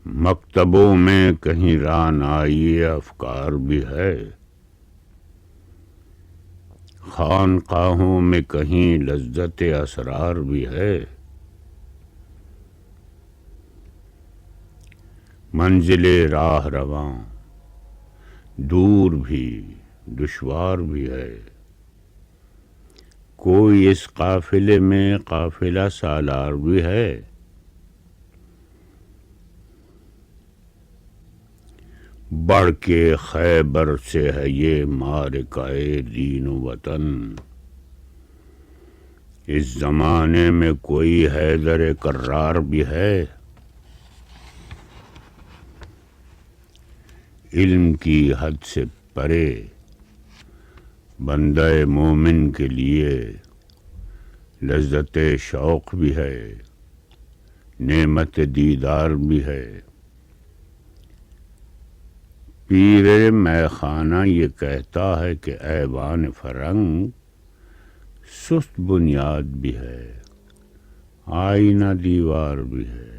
مکتبوں میں کہیں رعنائی افکار بھی ہے، خانقاہوں میں کہیں لذت اسرار بھی ہے، منزل راہ رواں دور بھی دشوار بھی ہے، کوئی اس قافلے میں قافلہ سالار بھی ہے، بڑھ کے خیبر سے ہے یہ معرکہ دین و وطن، اس زمانے میں کوئی حیدر کرار بھی ہے، علم کی حد سے پرے بندہ مومن کے لیے لذت شوق بھی ہے، نعمت دیدار بھی ہے، پیر مے خانہ یہ کہتا ہے کہ ایوان فرنگ سست بنیاد بھی ہے، آئینہ دیوار بھی ہے۔